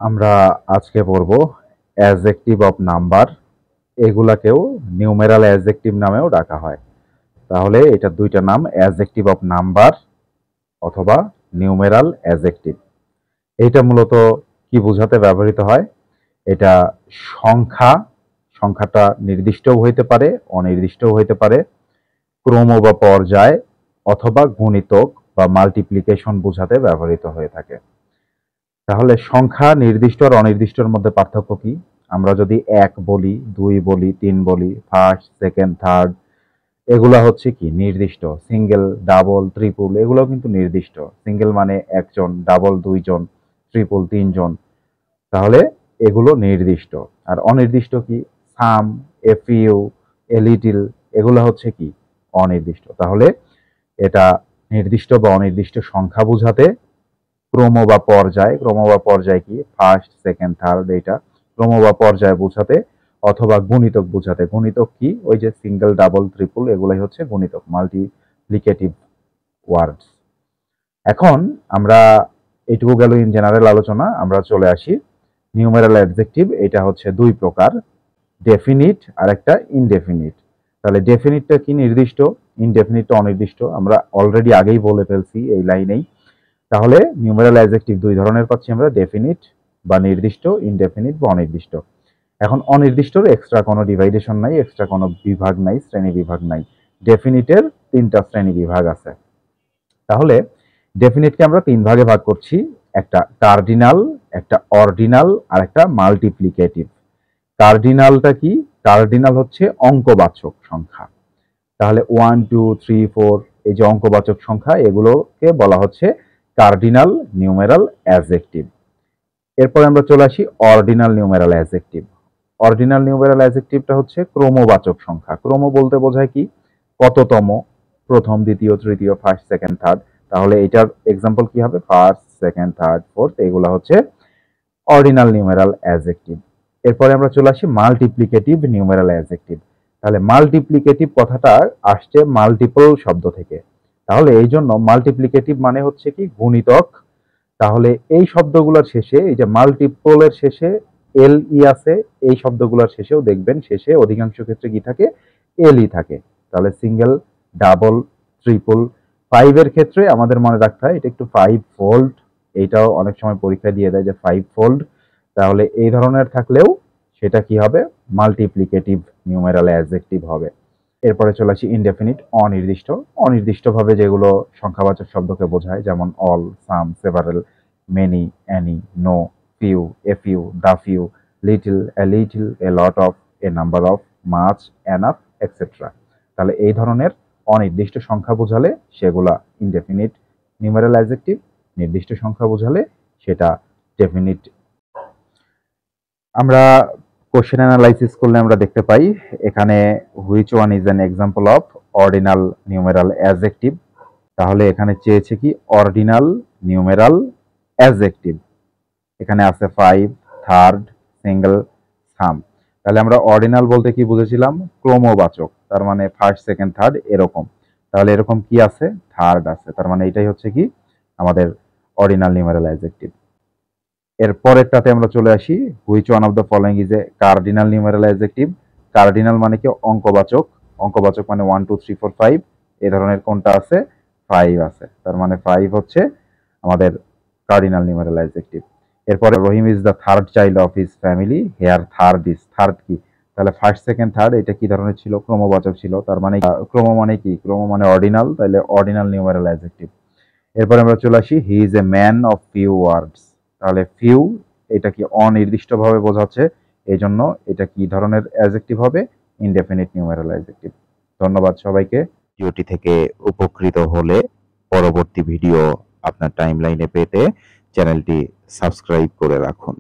আমরা আজকে পড়ব অ্যাডজেক্টিভ অফ নাম্বার। এগুলাকেও নিউমেরাল অ্যাডজেক্টিভ নামেও ডাকা হয়। তাহলে এটা দুইটা নাম, অ্যাডজেক্টিভ অফ নাম্বার অথবা নিউমেরাল অ্যাডজেক্টিভ। এইটা মূলত কি বোঝাতে ব্যবহৃত হয়? এটা সংখ্যাটা নির্দিষ্টও হইতে পারে, অনির্দিষ্টও হইতে পারে, ক্রম বা পর্যায় অথবা গুণিতক বা মাল্টিপ্লিকেশন বোঝাতে ব্যবহৃত হয়ে থাকে। তাহলে সংখ্যা নির্দিষ্ট আর অনির্দিষ্টর মধ্যে পার্থক্য কি? আমরা যদি 1 বলি, 2 বলি, 3 বলি, ফার্স্ট, সেকেন্ড, থার্ড, এগুলা হচ্ছে কি নির্দিষ্ট। সিঙ্গেল, ডাবল, ট্রিপল এগুলোও কিন্তু নির্দিষ্ট। সিঙ্গেল মানে একজন, ডাবল 2 জন, ট্রিপল 3 জন। তাহলে এগুলো নির্দিষ্ট। আর অনির্দিষ্ট কি? সাম, এ ফিউ, এ লিটল এগুলো হচ্ছে কি অনির্দিষ্ট। তাহলে এটা নির্দিষ্ট বা অনির্দিষ্ট সংখ্যা বোঝাতে ক্রম বা পর্যায় কি ফার্স্ট, সেকেন্ড, থার্ড, এটা ক্রম বা পর্যায় বোঝাতে অথবা গুণিতক বোঝাতে। গুণিতক কি? ওই যে সিঙ্গেল, ডাবল, ট্রিপল এগুলাই হচ্ছে গুণিতক, মাল্টিপ্লিকেটিভ ওয়ার্ডস। এখন আমরা এইটুকু গেল ইন জেনারেল আলোচনা। আমরা চলে আসি নিউমেরাল অ্যাডজেক্টিভ। এটা হচ্ছে দুই প্রকার, ডেফিনিট আর একটা ইনডেফিনিট। তাহলে ডেফিনিটটা কি? নির্দিষ্ট। ইনডেফিনিটটা অনির্দিষ্ট। আমরা অলরেডি আগেই বলে ফেলছি এই লাইনেই। তাহলে নিউমেরাল অ্যাডজেক্টিভ দুই ধরনের পাচ্ছি আমরা, ডেফিনিট বা নির্দিষ্ট, ইনডেফিনিট বা অনির্দিষ্ট। এখন অনির্দিষ্টর এক্সট্রা কোনো ডিভাইডেশন নাই, এক্সট্রা কোনো বিভাগ নাই, শ্রেণী বিভাগ নাই। ডেফিনিটের 3টা শ্রেণী বিভাগ আছে। তাহলে ডেফিনিটকে আমরা 3 ভাগে ভাগ করছি, একটা কার্ডিনাল, একটা অর্ডিনাল আর একটা মাল্টিপ্লিকেটিভ। কার্ডিনালটা কি? কার্ডিনাল হচ্ছে অঙ্কবাচক সংখ্যা। তাহলে 1 2 3 4 এই যে অঙ্কবাচক সংখ্যা, এগুলোকে বলা হচ্ছে কার্ডিনাল নিউমেরাল অ্যাডজেক্টিভ। এরপর আমরা চলে আসি ordinal numeral adjective. Ordinal numeral অ্যাডজেক্টিভটা হচ্ছে ক্রমবাচক সংখ্যা। ক্রম বলতে বোঝায় কি? কততম, প্রথম, দ্বিতীয়, তৃতীয়, ফার্স্ট, সেকেন্ড, থার্ড। তাহলে এটার এক্সাম্পল কি হবে? ফার্স্ট, সেকেন্ড, থার্ড, ফোর্থ, এগুলো হচ্ছে অর্ডিনাল নিউমেরাল অ্যাডজেক্টিভ। এরপরে আমরা চলে আসি মাল্টিপ্লিকেটিভ নিউমেরাল অ্যাডজেক্টিভ। তাহলে মাল্টিপ্লিকেটিভ কথাটা আসছে মাল্টিপল শব্দ থেকে। তাহলে এই জন্য মাল্টিপ্লিকেটিভ মানে হচ্ছে কি গুণিতক। তাহলে এই শব্দগুলোর শেষে, এই যে মাল্টিপলের শেষে এল ই আছে, এই শব্দগুলোর শেষেও দেখবেন শেষে অধিকাংশ ক্ষেত্রে কি থাকে? এল ই থাকে। তাহলে সিঙ্গেল, ডাবল, ট্রিপল, 5 এর ক্ষেত্রে আমাদের মনে রাখতে হয় এটা একটু 5 ফোল্ড। এইটাও অনেক সময় পরীক্ষা দিয়ে দেয় যে 5 ফোল্ড। তাহলে এই ধরনের থাকলেও সেটা কি হবে? মাল্টিপ্লিকেটিভ নিউমেরাল অ্যাডজেক্টিভ হবে। এরপরে চলে আসি ইনডেফিনিট, অনির্দিষ্ট। অনির্দিষ্টভাবে যেগুলো সংখ্যাবাচক শব্দকে বোঝায়, যেমন all, some, several, many, any, no, few, a few, the few, little, a little, a lot of, a number of, much, enough, etcetera. তাহলে এই ধরনের অনির্দিষ্ট সংখ্যা বোঝালে সেগুলা ইনডেফিনিট নিউমেরাল অ্যাডজেক্টিভ, নির্দিষ্ট সংখ্যা বোঝালে সেটা ডেফিনিট। আমরা কোশ্চেন অ্যানালাইসিস করলে আমরা দেখতে পাই এখানে which one is an example of ordinal numeral adjective. তাহলে এখানে চেয়েছে কি? Ordinal numeral adjective. এখানে আছে 5, থার্ড, সিঙ্গেল, সাম। তাহলে আমরা অর্ডিনাল বলতে কি বুঝেছিলাম? ক্রমবাচক, তার মানে ফার্স্ট, সেকেন্ড, থার্ড এরকম। তাহলে এরকম কি আছে? থার্ড আছে। তার মানে এটাই হচ্ছে কি আমাদের অর্ডিনাল নিউমেরাল অ্যাডজেক্টিভ। এর পরেরটাতে আমরা চলে আসি, which one of the following is a cardinal numeral adjective. Cardinal মানে কি? অঙ্কবাচক। অঙ্কবাচক মানে 1 2 3 4 5। এই ধরনের কোনটা আছে? 5 আছে। তার মানে 5 হচ্ছে আমাদের কার্ডিনাল নিউমেরাল অ্যাডজেক্টিভ। এরপরে Rahim is the third child of his family, here third is. Third কি? তাহলে ফার্স্ট, সেকেন্ড, থার্ড এটা কি ধরনের ছিল? ক্রমবাচক ছিল। তার মানে ক্রম মানে কি? ক্রম মানে অর্ডিনাল, তাহলে অর্ডিনাল নিউমেরাল অ্যাডজেক্টিভ। এরপরে আমরা চলে আসি, he is a man of few words. তাহলে ফিউ এটা কি? অনির্দিষ্টভাবে বোঝাচ্ছে, এই জন্য এটা কি ধরনের অ্যাডজেক্টিভ হবে? Indefinite numeral adjective. ধন্যবাদ সবাইকে। ভিডিওটি থেকে উপকৃত হলে পরবর্তী ভিডিও আপনার টাইমলাইনে পেতে চ্যানেলটি সাবস্ক্রাইব করে রাখুন।